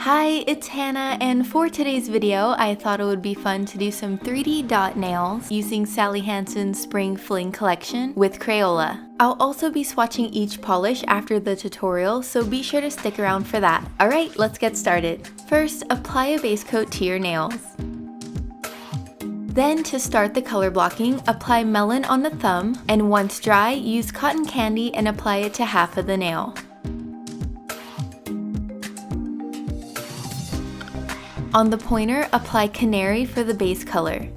Hi, it's Hannah, and for today's video, I thought it would be fun to do some 3D dot nails using Sally Hansen's Spring Fling collection with Crayola. I'll also be swatching each polish after the tutorial, so be sure to stick around for that. Alright, let's get started. First, apply a base coat to your nails. Then, to start the color blocking, apply melon on the thumb, and once dry, use cotton candy and apply it to half of the nail. On the pointer, apply canary for the base color.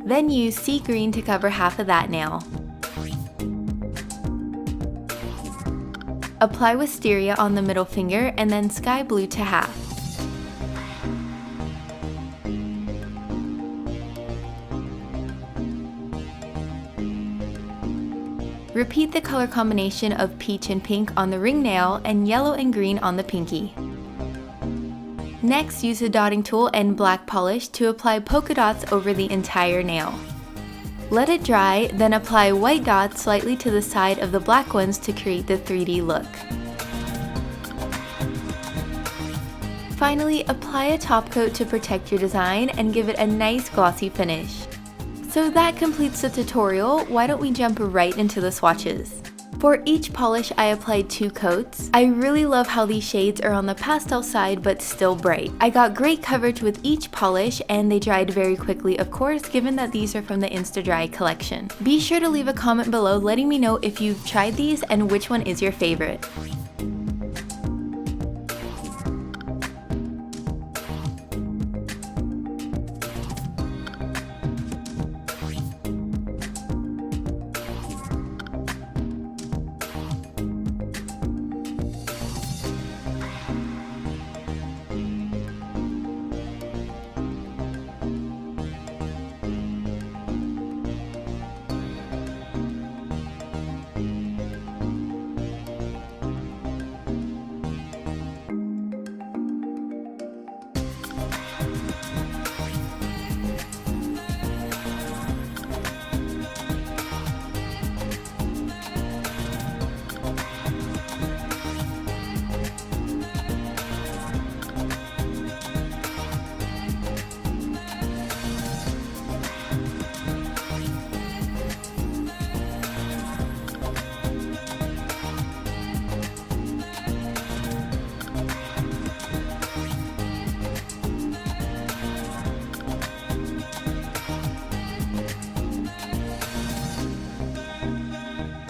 Then use sea green to cover half of that nail. Apply Wisteria on the middle finger and then sky blue to half. Repeat the color combination of peach and pink on the ring nail and yellow and green on the pinky. Next, use a dotting tool and black polish to apply polka dots over the entire nail. Let it dry, then apply white dots slightly to the side of the black ones to create the 3D look. Finally, apply a top coat to protect your design and give it a nice glossy finish. So that completes the tutorial. Why don't we jump right into the swatches? For each polish, I applied 2 coats. I really love how these shades are on the pastel side but still bright. I got great coverage with each polish and they dried very quickly, of course, given that these are from the Insta-Dry collection. Be sure to leave a comment below letting me know if you've tried these and which one is your favorite.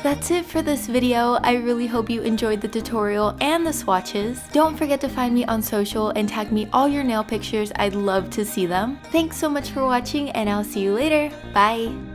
That's it for this video. I really hope you enjoyed the tutorial and the swatches. Don't forget to find me on social and tag me all your nail pictures. I'd love to see them. Thanks so much for watching and I'll see you later. Bye!